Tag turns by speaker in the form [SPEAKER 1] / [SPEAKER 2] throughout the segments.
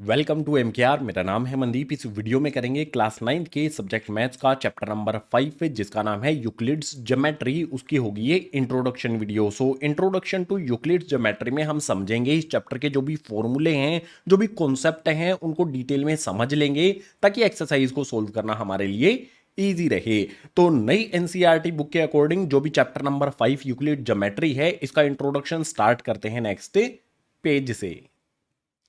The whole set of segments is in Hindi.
[SPEAKER 1] Welcome to MKR. मेरा नाम है मनदीप। इस वीडियो में करेंगे क्लास 9th के सब्जेक्ट मैथ्स का चैप्टर नंबर 5 जिसका नाम है यूक्लिड्स ज्योमेट्री। उसकी होगी ये introduction video. So introduction to Euclid's geometry में हम समझेंगे इस चैप्टर के जो भी फॉर्मूले हैं, जो भी कॉन्सेप्ट हैं, उनको डिटेल में समझ लेंगे ताकि एक्सरसाइज को सोल्व करना हमारे लिए ईजी रहे। तो नई एनसीईआरटी बुक के अकॉर्डिंग जो भी चैप्टर नंबर 5 यूक्लिड ज्योमेट्री है, इसका इंट्रोडक्शन स्टार्ट करते हैं नेक्स्ट पेज से।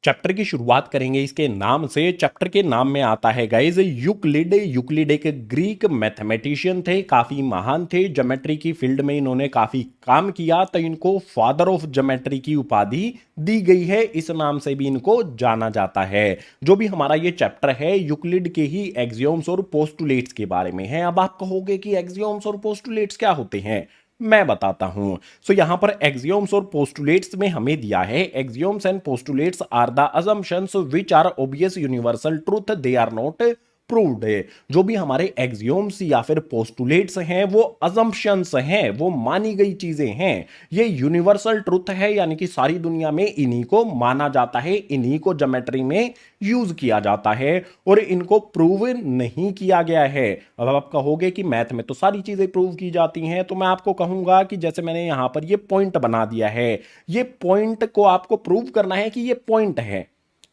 [SPEAKER 1] चैप्टर की शुरुआत करेंगे इसके नाम से। चैप्टर के नाम में आता है गाइज यूक्लिड। यूक्लिड एक ग्रीक मैथमेटिशियन थे, काफी महान थे ज्योमेट्री की फील्ड में, इन्होंने काफी काम किया, तो इनको फादर ऑफ ज्योमेट्री की उपाधि दी गई है। इस नाम से भी इनको जाना जाता है। जो भी हमारा ये चैप्टर है यूक्लिड के ही एक्सियोम्स और पोस्टुलेट्स के बारे में है। अब आप कहोगे कि एक्सियोम्स और पोस्टुलेट्स क्या होते हैं, मैं बताता हूं। सो यहां पर एक्सियोम्स और पोस्टुलेट्स में हमें दिया है, axioms and postulates are the assumptions which are obvious universal truth, they are not proved. जो भी हमारे एक्सियोम्स या फिर पोस्टुलेट्स हैं वो असम्पशंस हैं, वो मानी गई चीजें हैं। ये यूनिवर्सल ट्रूथ है, यानी कि सारी दुनिया में इन्हीं को माना जाता है, इन्हीं को ज्योमेट्री में यूज किया जाता है और इनको प्रूव नहीं किया गया है। अब आप कहोगे कि मैथ में तो सारी चीजें प्रूव की जाती हैं, तो मैं आपको कहूंगा कि जैसे मैंने यहां पर ये पॉइंट बना दिया है, ये पॉइंट को आपको प्रूव करना है कि ये पॉइंट है।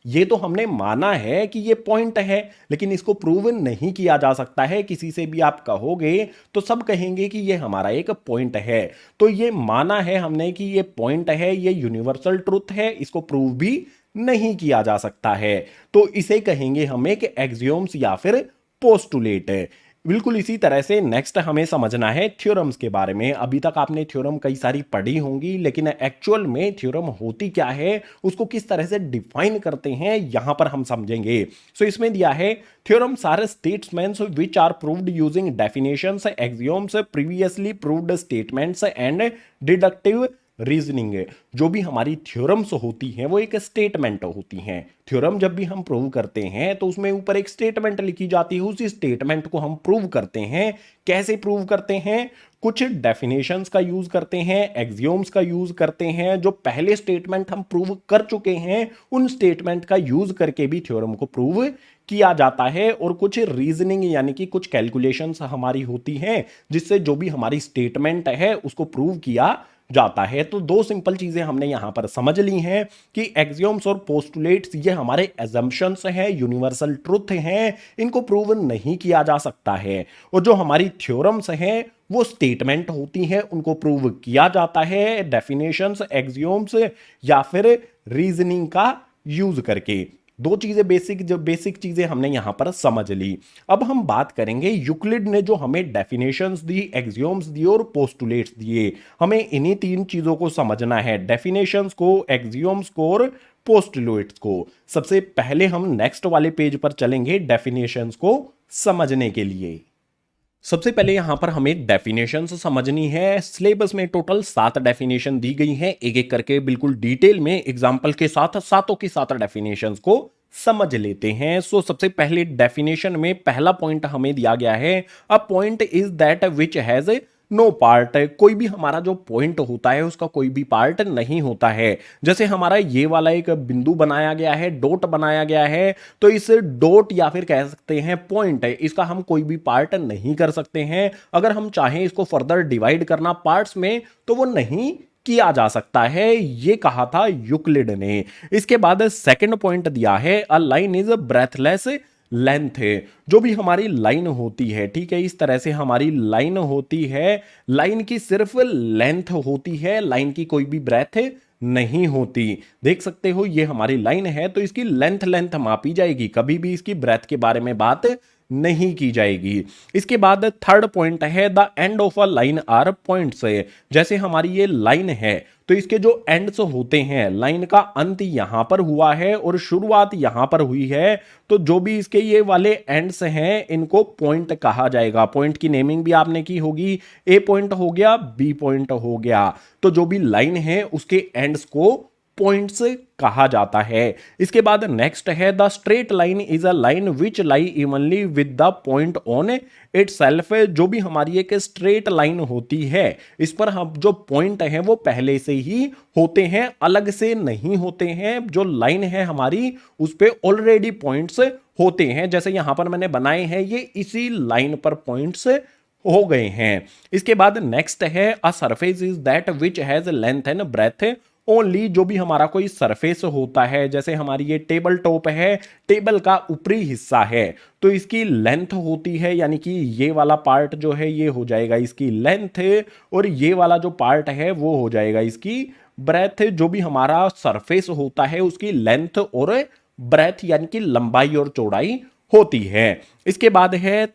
[SPEAKER 1] ये तो हमने माना है कि ये पॉइंट है, लेकिन इसको प्रूव नहीं किया जा सकता है। किसी से भी आप कहोगे तो सब कहेंगे कि ये हमारा एक पॉइंट है। तो ये माना है हमने कि ये पॉइंट है, ये यूनिवर्सल ट्रुथ है, इसको प्रूव भी नहीं किया जा सकता है। तो इसे कहेंगे हम एक एक्सियोम्स या फिर पोस्टुलेट। बिल्कुल इसी तरह से नेक्स्ट हमें समझना है थ्योरम्स के बारे में। अभी तक आपने थ्योरम कई सारी पढ़ी होंगी, लेकिन एक्चुअल में थ्योरम होती क्या है, उसको किस तरह से डिफाइन करते हैं, यहां पर हम समझेंगे। सो इसमें दिया है theorems are statements which are proved using definitions, axioms, previously proved statements and deductive reasoning. जो भी हमारी थ्योरम्स होती हैं वो एक स्टेटमेंट होती हैं। थ्योरम जब भी हम प्रूव करते हैं तो उसमें ऊपर एक स्टेटमेंट लिखी जाती है, उसी स्टेटमेंट को हम प्रूव करते हैं। कैसे प्रूव करते हैं? कुछ डेफिनेशंस का यूज करते हैं, एक्सियोम्स का यूज करते हैं। जो पहले स्टेटमेंट हम प्रूव कर चुके हैं उन स्टेटमेंट का यूज करके भी थ्योरम को प्रूव किया जाता है। और कुछ रीजनिंग यानी कि कुछ कैलकुलेशंस हमारी होती हैं जिससे जो भी हमारी स्टेटमेंट है उसको प्रूव किया जाता है। तो दो सिंपल चीजें हमने यहां पर समझ ली हैं कि एक्सियोम्स और पोस्टुलेट्स ये हमारे असम्पशंस हैं, यूनिवर्सल ट्रुथ हैं, इनको प्रूव नहीं किया जा सकता है। और जो हमारी थ्योरम्स हैं वो स्टेटमेंट होती हैं, उनको प्रूव किया जाता है डेफिनेशंस, एक्सियोम्स या फिर रीजनिंग का यूज करके। दो चीजें बेसिक चीजें हमने यहां पर समझ ली। अब हम बात करेंगे यूक्लिड ने जो हमें डेफिनेशंस दी, एक्सियोम्स दिए और पोस्टुलेट्स दिए, हमें इन्हीं तीन चीजों को समझना है, डेफिनेशंस को, एक्सियोम्स को और पोस्टुलेट्स को। सबसे पहले हम नेक्स्ट वाले पेज पर चलेंगे डेफिनेशंस को समझने के लिए। सबसे पहले यहां पर हमें डेफिनेशंस समझनी है। सिलेबस में टोटल 7 डेफिनेशन दी गई हैं, एक एक करके बिल्कुल डिटेल में एग्जांपल के साथ सातों की सात डेफिनेशंस को समझ लेते हैं। सो सबसे पहले डेफिनेशन में पहला पॉइंट हमें दिया गया है, a point is that which has no part. कोई भी हमारा जो पॉइंट होता है उसका कोई भी पार्ट नहीं होता है। जैसे हमारा ये वाला एक बिंदु बनाया गया है, डॉट बनाया गया है, तो इस डॉट या फिर कह सकते हैं पॉइंट है, इसका हम कोई भी पार्ट नहीं कर सकते हैं। अगर हम चाहें इसको फर्दर डिवाइड करना पार्ट्स में तो वो नहीं किया जा सकता है। ये कहा था यूक्लिड ने। इसके बाद सेकंड पॉइंट दिया है, a line is breathless length है। जो भी हमारी लाइन होती है, ठीक है, इस तरह से हमारी लाइन होती है, लाइन की सिर्फ लेंथ होती है, लाइन की कोई भी ब्रेथ नहीं होती। देख सकते हो ये हमारी लाइन है तो इसकी लेंथ मापी जाएगी, कभी भी इसकी ब्रेथ के बारे में बात नहीं की जाएगी। इसके बाद थर्ड पॉइंट है, the end of a line are points. जैसे हमारी ये लाइन है तो इसके जो एंड्स होते हैं, लाइन का अंत यहां पर हुआ है और शुरुआत यहां पर हुई है, तो जो भी इसके ये वाले एंड्स हैं इनको पॉइंट कहा जाएगा। पॉइंट की नेमिंग भी आपने की होगी, ए पॉइंट हो गया, बी पॉइंट हो गया। तो जो भी लाइन है उसके एंड्स को पॉइंट्स कहा जाता है। इसके बाद नेक्स्ट है the straight line is a line which lie evenly with the point on it self. जो भी हमारी एक स्ट्रेट लाइन होती है इस पर हम जो पॉइंट है वो पहले से ही होते हैं, अलग से नहीं होते हैं। जो लाइन है हमारी उस पे ऑलरेडी पॉइंट्स होते हैं, जैसे यहां पर मैंने बनाए हैं ये इसी लाइन पर पॉइंट्स हो गए हैं। इसके बाद नेक्स्ट है a surface is that which has length and breadth only. जो भी हमारा कोई सरफेस होता है, जैसे हमारी ये टेबल टॉप है, टेबल का ऊपरी हिस्सा है, तो इसकी लेंथ होती है, यानी कि ये वाला पार्ट जो है ये हो जाएगा इसकी लेंथ, और ये वाला जो पार्ट है वो हो जाएगा इसकी ब्रेथ। जो भी हमारा सरफेस होता है उसकी लेंथ और ब्रेथ यानी कि लंबाई और चौड़ाई होती है। इसके बाद है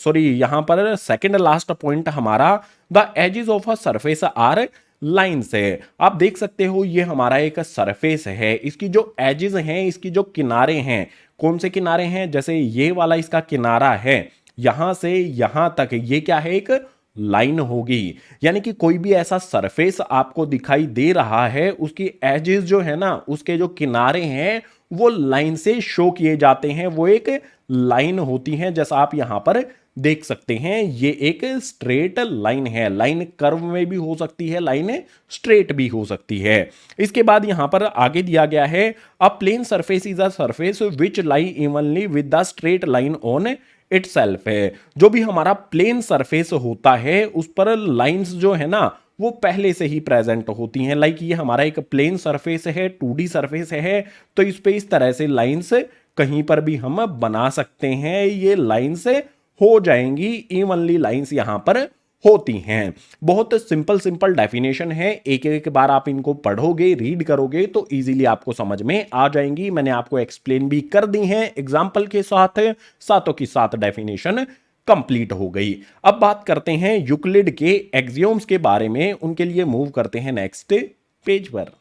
[SPEAKER 1] यहां पर सेकंड लास्ट पॉइंट हमारा the edges of a surface are lines है। आप देख सकते हो ये हमारा एक सरफेस है, इसकी जो एजेस हैं, इसकी जो किनारे हैं, कौन से किनारे हैं, जैसे ये वाला इसका किनारा है, यहां से यहां तक ये क्या है, एक लाइन होगी। यानी कि कोई भी ऐसा सरफेस आपको दिखाई दे रहा है उसकी एजेस जो है ना, उसके जो किनारे हैं वो लाइन से शो किए जाते हैं, वो एक लाइन होती है। जैसा आप यहां पर देख सकते हैं ये एक स्ट्रेट लाइन है। लाइन कर्व में भी हो सकती है, लाइन स्ट्रेट भी हो सकती है। इसके बाद यहां पर आगे दिया गया है a plane surface is a surface which lie evenly with the straight line on itself है। जो भी हमारा प्लेन सरफेस होता है उस पर लाइंस जो है ना वो पहले से ही प्रेजेंट होती हैं। लाइक ये हमारा एक प्लेन सरफेस है, 2D सरफेस है, तो इस पे इस तरह से लाइंस कहीं पर भी हम बना सकते हैं, ये लाइंस हो जाएंगी, इवनली लाइंस यहां पर होती हैं। बहुत सिंपल डेफिनेशन है, एक एक बार आप इनको पढ़ोगे, रीड करोगे तो इजीली आपको समझ में आ जाएंगी। मैंने आपको एक्सप्लेन भी कर दी हैं एग्जांपल के साथ, सातों की सात डेफिनेशन कंप्लीट हो गई। अब बात करते हैं यूक्लिड के एक्सियोम्स के बारे में, उनके लिए मूव करते हैं नेक्स्ट पेज पर।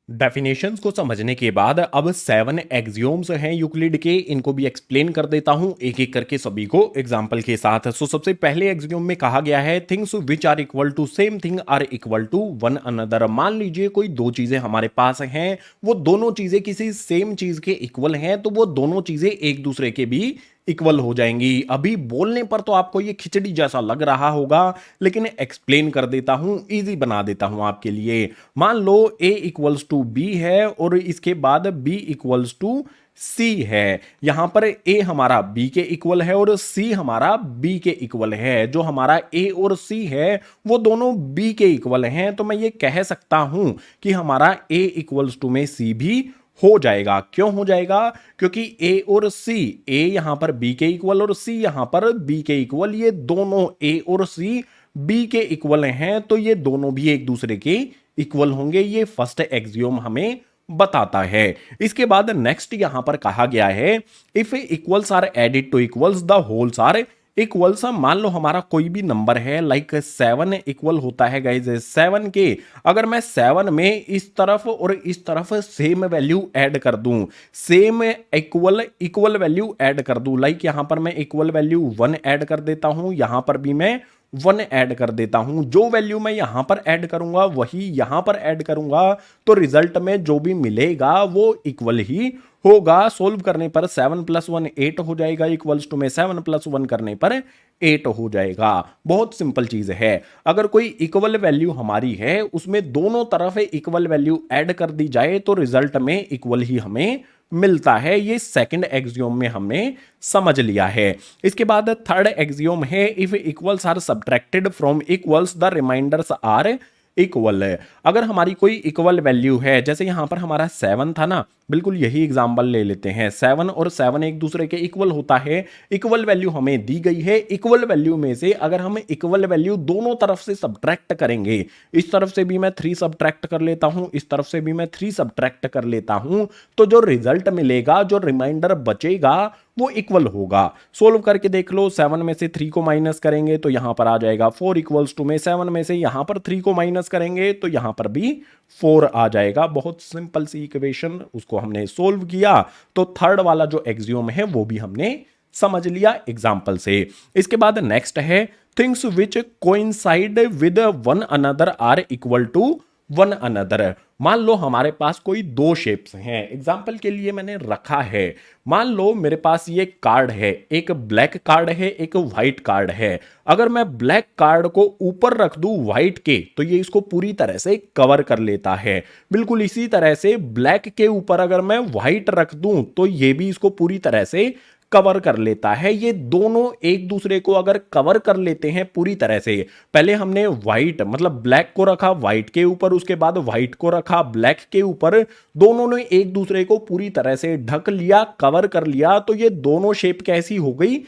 [SPEAKER 1] डेफिनेशंस को समझने के बाद अब 7 एक्सियोम्स हैं यूक्लिड के, इनको भी एक्सप्लेन कर देता हूं एक एक करके सभी को एग्जांपल के साथ। सबसे पहले एक्सियोम में कहा गया है things which are equal to same thing are equal to one another. मान लीजिए कोई दो चीजें हमारे पास हैं, वो दोनों चीजें किसी सेम चीज के इक्वल हैं, तो वो दोनों चीजें एक दूसरे के भी इक्वल हो जाएंगी। अभी बोलने पर तो आपको ये खिचड़ी जैसा लग रहा होगा, लेकिन एक्सप्लेन कर देता हूं, इजी बना देता हूं आपके लिए। मान लो a इक्वल्स टू बी है और इसके बाद b इक्वल्स टू c है। यहां पर a हमारा b के इक्वल है और c हमारा b के इक्वल है। जो हमारा a और c है वो दोनों b के इक्वल हैं, तो मैं ये कह सकता हूं कि हमारा a इक्वल्स टू में c भी हो जाएगा। क्यों हो जाएगा? क्योंकि A और C, A यहां पर B के इक्वल और C यहां पर B के इक्वल, ये दोनों A और C B के इक्वल हैं, तो ये दोनों भी एक दूसरे के इक्वल होंगे। ये फर्स्ट एक्सियोम हमें बताता है। इसके बाद नेक्स्ट यहां पर कहा गया है if equals are added to equals the wholes are equals. मान लो हमारा कोई भी नंबर है, लाइक 7 इक्वल होता है गाइज 7 के, अगर मैं 7 में इस तरफ और इस तरफ सेम वैल्यू ऐड कर दूं, सेम इक्वल वैल्यू ऐड कर दूं, लाइक यहां पर मैं इक्वल वैल्यू 1 ऐड कर देता हूं, यहां पर भी मैं 1 ऐड कर देता हूं। जो वैल्यू मैं यहां पर ऐड करूंगा वही यहां पर ऐड करूंगा, तो रिजल्ट में जो भी मिलेगा वो इक्वल ही होगा। सोल्व करने पर 7 + 1 8 हो जाएगा, इक्वल्स टू में 7 + 1 करने पर 8 हो जाएगा। बहुत सिंपल चीज है। अगर कोई इक्वल वैल्यू हमारी है उसमें दोनों तरफ इक्वल वैल्यू ऐड कर दी जाए तो रिजल्ट में इक्वल ही हमें मिलता है। ये सेकंड एक्सियोम में हमने समझ लिया है। इसके बाद थर्ड एक्सियोम है if equals are subtracted from equals the remainders are equal. अगर हमारी कोई इक्वल वैल्यू है, जैसे यहां पर हमारा 7 था ना, बिल्कुल यही एग्जांपल ले लेते हैं। 7 और 7 एक दूसरे के इक्वल होता है, इक्वल वैल्यू हमें दी गई है। इक्वल वैल्यू में से अगर हम इक्वल वैल्यू दोनों तरफ से सब्ट्रैक्ट करेंगे, इस तरफ से भी मैं 3 सब्ट्रैक्ट कर लेता हूं, इस तरफ से भी मैं 3 सब्ट्रैक्ट कर लेता हूं, तो जो रिजल्ट मिलेगा, जो रिमाइंडर बचेगा वो इक्वल होगा। सोल्व करके देख लो, 7 में से 3 को माइनस करेंगे तो यहां पर आ जाएगा 4 इक्वल्स टू में 7 में से यहां पर 3 को माइनस करेंगे तो यहां पर भी 4 आ जाएगा। बहुत सिंपल सी इक्वेशन, उसको हमने सोल्व किया तो थर्ड वाला जो एक्सियोम है वो भी हमने समझ लिया एग्जांपल से। इसके बाद नेक्स्ट है things which coincide with one another are equal to one another. मान लो हमारे पास कोई दो शेप्स हैं, एग्जाम्पल के लिए मैंने रखा है। मान लो मेरे पास ये कार्ड है, एक ब्लैक कार्ड है, एक व्हाइट कार्ड है। अगर मैं ब्लैक कार्ड को ऊपर रख दूं व्हाइट के, तो ये इसको पूरी तरह से कवर कर लेता है। बिल्कुल इसी तरह से ब्लैक के ऊपर अगर मैं व्हाइट रख दूं, तो ये भी इसको पूरी तरह से कवर कर लेता है। ये दोनों एक दूसरे को अगर कवर कर लेते हैं पूरी तरह से, पहले हमने व्हाइट मतलब ब्लैक को रखा व्हाइट के ऊपर, उसके बाद व्हाइट को रखा ब्लैक के ऊपर, दोनों ने एक दूसरे को पूरी तरह से ढक लिया, कवर कर लिया, तो ये दोनों शेप कैसी हो गई,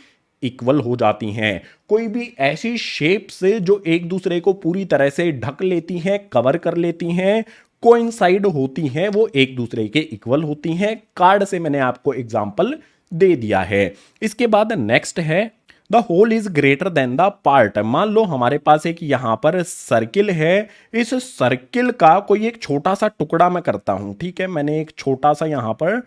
[SPEAKER 1] इक्वल हो जाती हैं। कोई भी ऐसी शेप से जो एक दूसरे को पूरी तरह से ढक लेती हैं, कवर कर लेती हैं, कोइंसाइड होती हैं, वो एक दूसरे के इक्वल होती हैं। कार्ड से मैंने आपको एग्जांपल दे दिया है। इसके बाद नेक्स्ट है the whole is greater than the part. मान लो हमारे पास एक यहां पर सर्किल है, इस सर्किल का कोई एक छोटा सा टुकड़ा मैं करता हूं, ठीक है, मैंने एक छोटा सा यहां पर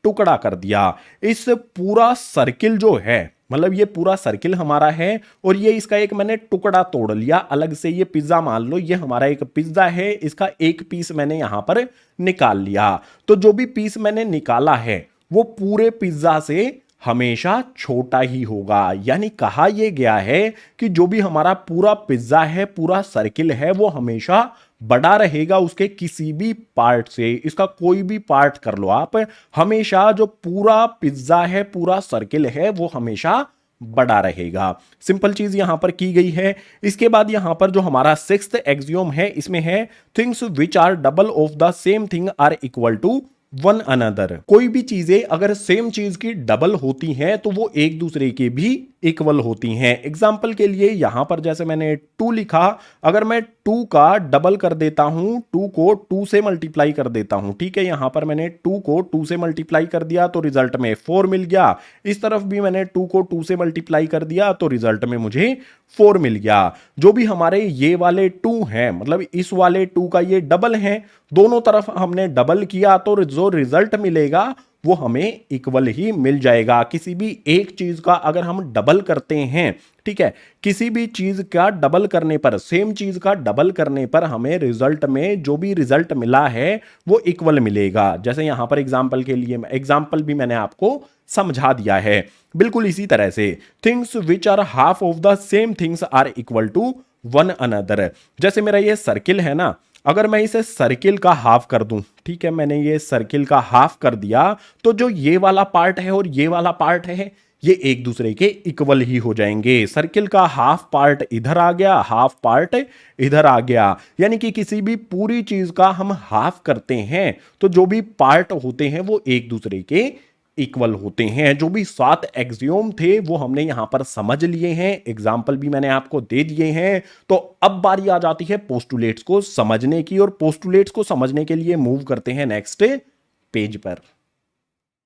[SPEAKER 1] टुकड़ा कर दिया। इस पूरा सर्किल जो है, मतलब ये पूरा सर्किल हमारा है और ये इसका एक मैंने टुकड़ा तोड़ लिया अलग से। ये पिज्जा मान लो, ये हमारा एक पिज्जा है, इसका एक पीस मैंने यहां पर निकाल लिया। तो जो भी पीस मैंने निकाला है वो पूरे पिज्जा से हमेशा छोटा ही होगा। यानी कहा यह गया है कि जो भी हमारा पूरा पिज्जा है, पूरा सर्किल है, वो हमेशा बड़ा रहेगा उसके किसी भी पार्ट से। इसका कोई भी पार्ट कर लो आप, हमेशा जो पूरा पिज्जा है, पूरा सर्किल है, वो हमेशा बड़ा रहेगा। सिंपल चीज यहां पर की गई है। इसके बाद यहां पर जो हमारा सिक्स्थ एक्सियोम है, इसमें है things which are double of the same thing are equal to one another. कोई भी चीजें अगर सेम चीज की डबल होती हैं तो वो एक दूसरे के भी इक्वल होती हैं। एग्जाम्पल के लिए यहां पर जैसे मैंने 2 लिखा, अगर मैं 2 का डबल कर देता हूं, 2 को 2 से मल्टीप्लाई कर देता हूं, ठीक है, यहां पर मैंने 2 को 2 से मल्टीप्लाई कर दिया तो रिजल्ट में 4 मिल गया। इस तरफ भी मैंने 2 को 2 से मल्टीप्लाई कर दिया तो रिजल्ट में मुझे 4 मिल गया। जो भी हमारे ये वाले 2 हैं, मतलब इस वाले 2 का ये डबल है, दोनों तरफ हमने डबल किया तो जो रिजल्ट मिलेगा वो हमें इक्वल ही मिल जाएगा। किसी भी एक चीज का अगर हम डबल करते हैं, ठीक है, किसी भी चीज का डबल करने पर, सेम चीज का डबल करने पर हमें रिजल्ट में जो भी रिजल्ट मिला है वो इक्वल मिलेगा। जैसे यहां पर एग्जांपल के लिए एग्जांपल भी मैंने आपको समझा दिया है। बिल्कुल इसी तरह से things which are half of the same things are equal to one another. जैसे मेरा ये सर्किल है ना, अगर मैं इसे सर्किल का हाफ कर दूं, ठीक है, मैंने ये सर्किल का हाफ कर दिया, तो जो ये वाला पार्ट है और ये वाला पार्ट है ये एक दूसरे के इक्वल ही हो जाएंगे। सर्किल का हाफ पार्ट इधर आ गया, हाफ पार्ट इधर आ गया। यानी कि किसी भी पूरी चीज का हम हाफ करते हैं तो जो भी पार्ट होते हैं वो एक दूसरे के इक्वल होते हैं। जो भी 7 एक्सियोम थे वो हमने यहां पर समझ लिए हैं, एग्जाम्पल भी मैंने आपको दे दिए हैं। तो अब बारी आ जाती है पोस्टुलेट्स को समझने की, और पोस्टुलेट्स को समझने के लिए मूव करते हैं नेक्स्ट पेज पर।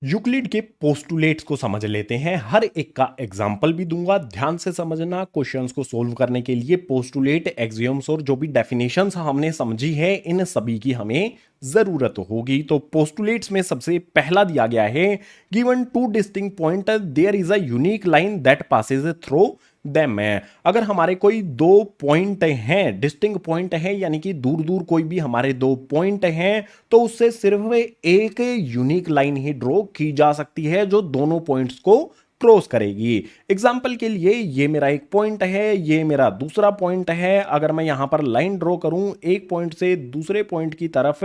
[SPEAKER 1] यूक्लिड के पोस्टुलेट्स को समझ लेते हैं, हर एक का एग्जाम्पल भी दूंगा, ध्यान से समझना। क्वेश्चंस को सोल्व करने के लिए पोस्टुलेट, एक्सियोम्स और जो भी डेफिनेशंस हमने समझी है इन सभी की हमें जरूरत होगी। तो पोस्टुलेट्स में सबसे पहला दिया गया है, given 2 distinct point there is a unique line that passes through them. अगर हमारे कोई 2 पॉइंट हैं, डिस्टिंक्ट पॉइंट है, यानी कि दूर दूर कोई भी हमारे 2 पॉइंट हैं, तो उससे सिर्फ एक यूनिक लाइन ही ड्रॉ की जा सकती है जो दोनों पॉइंट्स को क्रॉस करेगी। एग्जाम्पल के लिए ये मेरा एक पॉइंट है, ये मेरा दूसरा पॉइंट है। अगर मैं यहां पर लाइन ड्रॉ करूं एक पॉइंट से दूसरे पॉइंट की तरफ,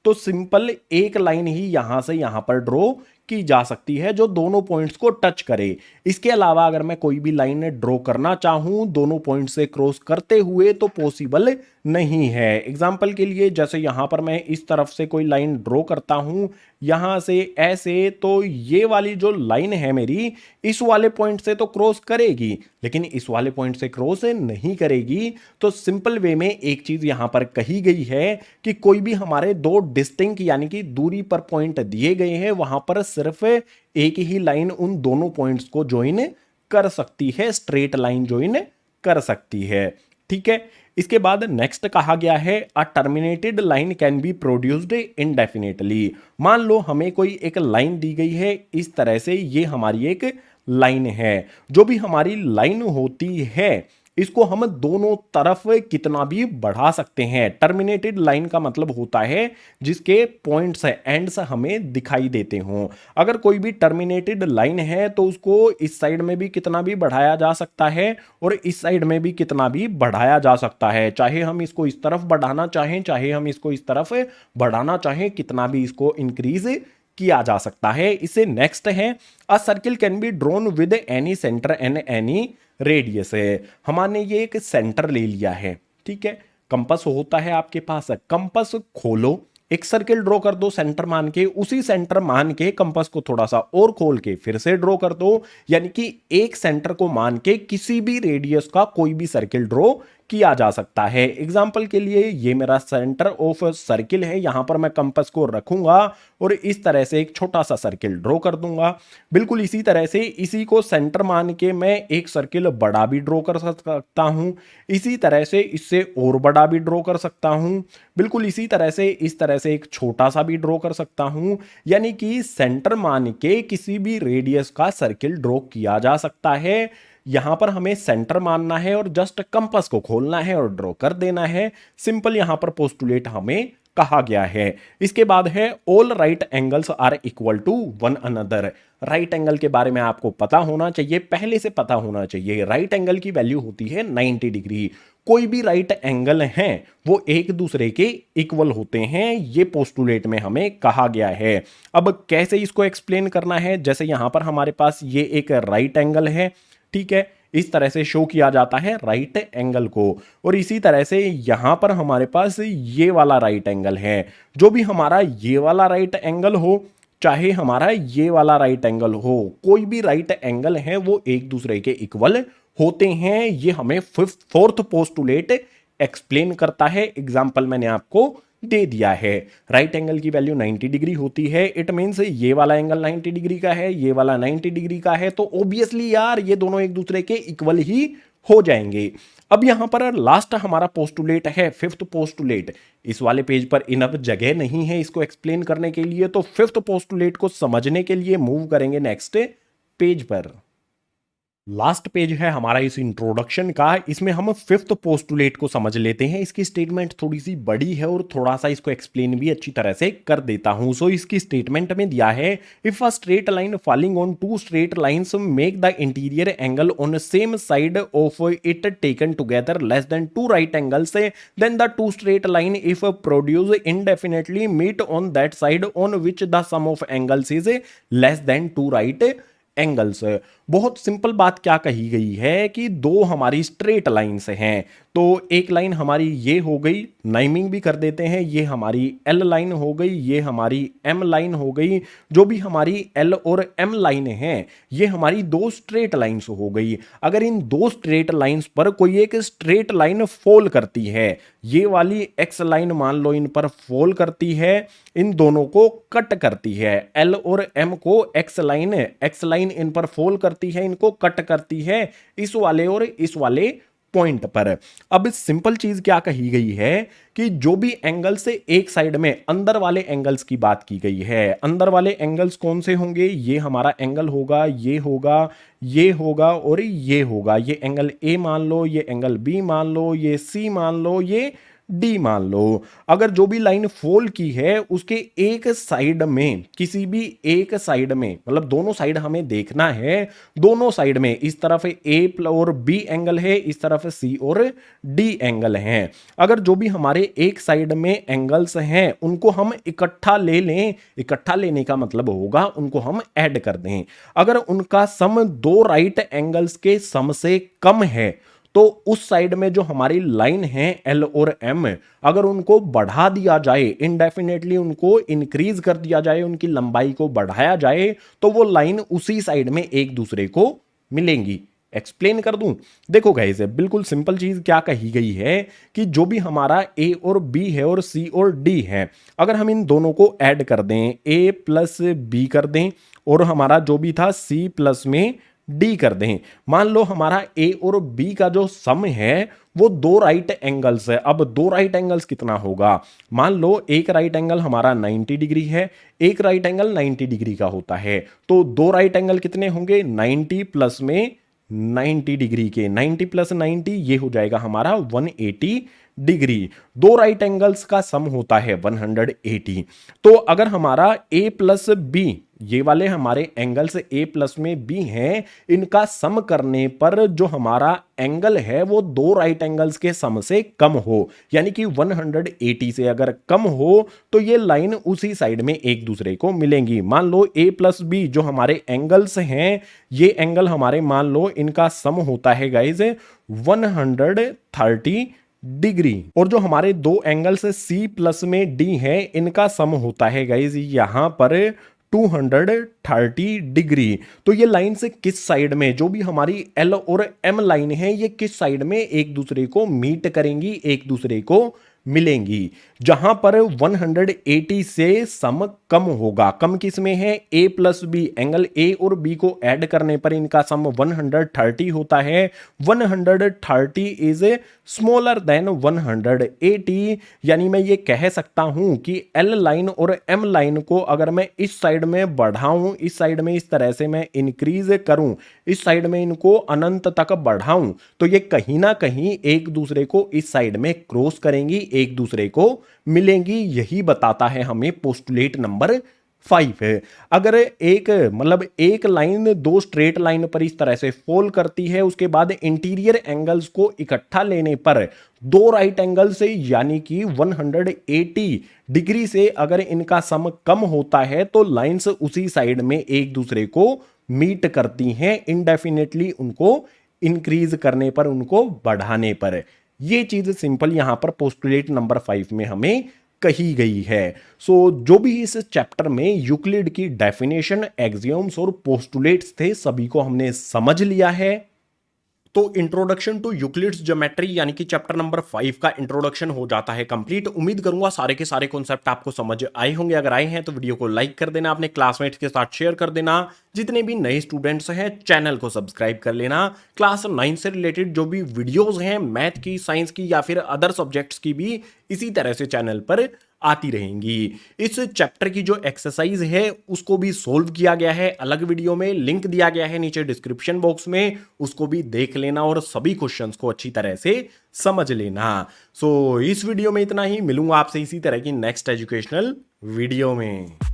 [SPEAKER 1] तो सिंपल एक लाइन ही यहां से यहां पर ड्रॉ की जा सकती है जो दोनों पॉइंट्स को टच करे। इसके अलावा अगर मैं कोई भी लाइन ड्रॉ करना चाहूं दोनों पॉइंट से क्रॉस करते हुए, तो पॉसिबल नहीं है। एग्जाम्पल के लिए जैसे यहां पर मैं इस तरफ से कोई लाइन ड्रॉ करता हूं, यहां से ऐसे, तो ये वाली जो लाइन है मेरी इस वाले पॉइंट से तो क्रॉस करेगी, लेकिन इस वाले पॉइंट से क्रॉस नहीं करेगी। तो सिंपल वे में एक चीज यहां पर कही गई है कि कोई भी हमारे 2 डिस्टिंक्ट यानी कि दूरी पर पॉइंट दिए गए हैं, वहां पर सिर्फ एक ही लाइन उन दोनों पॉइंट्स को ज्वाइन कर सकती है, स्ट्रेट लाइन ज्वाइन कर सकती है, ठीक है। इसके बाद नेक्स्ट कहा गया है, a terminated line can be produced indefinitely. मान लो हमें कोई एक लाइन दी गई है इस तरह से, ये हमारी एक लाइन है। जो भी हमारी लाइन होती है इसको हम दोनों तरफ कितना भी बढ़ा सकते हैं। टर्मिनेटेड लाइन का मतलब होता है जिसके पॉइंट्स एंड्स हमें दिखाई देते हों। अगर कोई भी टर्मिनेटेड लाइन है तो उसको इस साइड में भी कितना भी बढ़ाया जा सकता है और इस साइड में भी कितना भी बढ़ाया जा सकता है। चाहे हम इसको इस तरफ बढ़ाना चाहें, चाहे हम इसको इस तरफ बढ़ाना चाहें, कितना भी इसको इंक्रीज किया जा सकता है। इसे नेक्स्ट है, अ circle can be drawn with any centre and any radius है। हमने ये एक सेंटर ले लिया है, ठीक है। कंपास होता है आपके पास, कंपास खोलो, एक सर्किल ड्रॉ कर दो सेंटर मान के, उसी सेंटर मान के कंपास को थोड़ा सा और खोल के फिर से ड्रॉ कर दो, यानी कि एक सेंटर को मान के किसी भी रेडियस का कोई भी सर्किल ड्रॉ किया जा सकता है। एग्जाम्पल के लिए ये मेरा सेंटर ऑफ सर्किल है, यहां पर मैं कंपास को रखूंगा और इस तरह से एक छोटा सा सर्किल ड्रॉ कर दूंगा। बिल्कुल इसी तरह से इसी को सेंटर मान के मैं एक सर्किल बड़ा भी ड्रॉ कर सकता हूं, इसी तरह से इससे और बड़ा भी ड्रॉ कर सकता हूं, बिल्कुल इसी तरह से इस तरह से एक छोटा सा भी ड्रॉ कर सकता हूं। यानी कि सेंटर मान के किसी भी रेडियस का सर्किल ड्रॉ किया जा सकता है। यहां पर हमें सेंटर मानना है और जस्ट कंपास को खोलना है और ड्रॉ कर देना है। सिंपल यहां पर पोस्टुलेट हमें कहा गया है। इसके बाद है all right angles are equal to one another. Right angle के बारे में आपको पता होना चाहिए, पहले से पता होना चाहिए। राइट एंगल की वैल्यू होती है 90 डिग्री। कोई भी राइट एंगल हैं वो एक दूसरे के इक्वल होते हैं, ये पोस्टुलेट में हमें कहा गया है। अब कैसे इसको एक्सप्लेन करना है, जैसे यहां पर हमारे पास ये एक राइट एंगल है, ठीक है, इस तरह से शो किया जाता है राइट एंगल को, और इसी तरह से यहां पर हमारे पास ये वाला राइट एंगल है। जो भी हमारा ये वाला राइट एंगल हो, चाहे हमारा ये वाला राइट एंगल हो, कोई भी राइट एंगल है वो एक दूसरे के इक्वल होते हैं। ये हमें फोर्थ पोस्टुलेट एक्सप्लेन करता है। एग्जाम्पल मैंने आपको दे दिया है। राइट एंगल की वैल्यू 90 डिग्री होती है, इट मीन्स ये वाला एंगल 90 डिग्री का है, ये वाला 90 डिग्री का है, तो ऑब्वियसली यार ये दोनों एक दूसरे के इक्वल ही हो जाएंगे। अब यहां पर लास्ट हमारा पोस्टुलेट है, फिफ्थ पोस्टुलेट। इस वाले पेज पर इनफ जगह नहीं है इसको एक्सप्लेन करने के लिए, तो फिफ्थ पोस्टुलेट को समझने के लिए मूव करेंगे नेक्स्ट पेज पर। लास्ट पेज है हमारा इस इंट्रोडक्शन का, इसमें हम फिफ्थ पोस्टुलेट को समझ लेते हैं। इसकी स्टेटमेंट थोड़ी सी बड़ी है और थोड़ा सा इसको एक्सप्लेन भी अच्छी तरह से कर देता हूं। सो इसकी स्टेटमेंट में दिया है, if a straight line falling on two straight lines make the interior angle on same side of it taken together less than two right angles, then the two straight line if produce indefinitely meet on that side on which the sum of angles is less than two right angles. बहुत सिंपल बात क्या कही गई है कि दो हमारी स्ट्रेट लाइंस हैं, तो एक लाइन हमारी ये हो गई, नाइमिंग भी कर देते हैं, ये हमारी एल लाइन हो गई, ये हमारी एम लाइन हो गई। जो भी हमारी एल और एम लाइन हैं ये हमारी दो स्ट्रेट लाइंस हो गई। अगर इन दो स्ट्रेट लाइंस पर कोई एक स्ट्रेट लाइन फॉल करती है, ये वाली एक्स लाइन मान लो इन पर फॉल करती है, इन दोनों को कट करती है, एल और एम को एक्स लाइन इन पर फॉल करती है, इनको कट करती है इस वाले और इस वाले पॉइंट पर। अब सिंपल चीज क्या कही गई है कि जो भी एंगल से एक साइड में अंदर वाले एंगल्स की बात की गई है, अंदर वाले एंगल्स कौन से होंगे, ये हमारा एंगल होगा, ये होगा, ये होगा और ये होगा। ये एंगल ए मान लो, ये एंगल बी मान लो, ये सी मान लो, ये डी मान लो। अगर जो भी लाइन फॉल की है उसके एक साइड में, किसी भी एक साइड में, मतलब दोनों साइड हमें देखना है, दोनों साइड में इस तरफ ए और बी एंगल है, इस तरफ सी और डी एंगल है। अगर जो भी हमारे एक साइड में एंगल्स हैं उनको हम इकट्ठा ले लें, इकट्ठा लेने का मतलब होगा उनको हम ऐड कर दें। अगर उनका सम दो राइट एंगल्स के सम से कम है तो उस साइड में जो हमारी लाइन है एल और एम, अगर उनको बढ़ा दिया जाए, इनडेफिनेटली उनको इंक्रीज कर दिया जाए, उनकी लंबाई को बढ़ाया जाए, तो वो लाइन उसी साइड में एक दूसरे को मिलेंगी। एक्सप्लेन कर दूं, देखो गाइस, बिल्कुल सिंपल चीज क्या कही गई है कि जो भी हमारा ए और बी है और सी और डी है, अगर हम इन दोनों को ऐड कर दें, ए प्लस बी कर दें और हमारा जो भी था सी प्लस में डी कर दें, मान लो हमारा ए और बी का जो सम है वो दो राइट एंगल्स है। अब दो राइट एंगल्स कितना होगा, मान लो एक राइट एंगल हमारा 90 डिग्री है, एक राइट एंगल 90 डिग्री का होता है, तो दो राइट एंगल कितने होंगे, 90 प्लस में 90 डिग्री के। 90 प्लस 90 ये हो जाएगा हमारा 180 डिग्री। दो राइट एंगल्स का सम होता है 180। तो अगर हमारा ए प्लस बी, ये वाले हमारे एंगल्स ए प्लस में बी हैं, इनका सम करने पर जो हमारा एंगल है वो दो राइट एंगल्स के सम से कम हो, यानी कि 180 से अगर कम हो तो ये लाइन उसी साइड में एक दूसरे को मिलेंगी। मान लो ए प्लस बी जो हमारे एंगल्स हैं, ये एंगल हमारे मान लो इनका सम होता है गाइज 130 डिग्री, और जो हमारे दो एंगल्स सी प्लस में डी है इनका सम होता है गाइज यहां पर 230 डिग्री। तो ये लाइन से किस साइड में, जो भी हमारी एल और एम लाइन है, ये किस साइड में एक दूसरे को मीट करेंगी, एक दूसरे को मिलेंगी? जहां पर 180 से सम कम होगा। कम किस में है? ए प्लस बी, एंगल ए और बी को ऐड करने पर इनका सम 130 होता है। 130 इज स्मॉलर देन 180, यानी मैं ये कह सकता हूं कि एल लाइन और एम लाइन को अगर मैं इस साइड में बढ़ाऊं, इस साइड में इस तरह से मैं इंक्रीज करूं, इस साइड में इनको अनंत तक बढ़ाऊं, तो ये कहीं ना कहीं एक दूसरे को इस साइड में क्रॉस करेंगी, एक दूसरे को मिलेंगी। यही बताता है हमें पोस्टुलेट नंबर 5 है। अगर एक लाइन दो स्ट्रेट लाइन पर इस तरह से फॉल करती है, उसके बाद इंटीरियर एंगल्स को इकट्ठा लेने पर दो राइट एंगल से यानी कि 180 डिग्री से अगर इनका सम कम होता है तो लाइंस उसी साइड में एक दूसरे को मीट करती हैं, इनडेफिनेटली उनको इंक्रीज करने पर, उनको बढ़ाने पर। ये चीज सिंपल यहां पर पोस्टुलेट नंबर 5 में हमें कही गई है। जो भी इस चैप्टर में यूक्लिड की डेफिनेशन, एक्सियोम्स और पोस्टुलेट्स थे, सभी को हमने समझ लिया है। तो इंट्रोडक्शन टू यूक्लिड्स ज्योमेट्री यानी कि चैप्टर नंबर 5 का इंट्रोडक्शन हो जाता है कंप्लीट। उम्मीद करूंगा सारे के सारे कॉन्सेप्ट आपको समझ आए होंगे। अगर आए हैं तो वीडियो को लाइक कर देना, अपने क्लासमेट्स के साथ शेयर कर देना। जितने भी नए स्टूडेंट्स हैं चैनल को सब्सक्राइब कर लेना। क्लास 9 से रिलेटेड जो भी वीडियोस हैं, मैथ की, साइंस की या फिर अदर सब्जेक्ट्स की, भी इसी तरह से चैनल पर आती रहेंगी। इस चैप्टर की जो एक्सरसाइज है उसको भी सोल्व किया गया है अलग वीडियो में, लिंक दिया गया है नीचे डिस्क्रिप्शन बॉक्स में, उसको भी देख लेना और सभी क्वेश्चंस को अच्छी तरह से समझ लेना। इस वीडियो में इतना ही। मिलूंगा आपसे इसी तरह की नेक्स्ट एजुकेशनल वीडियो में।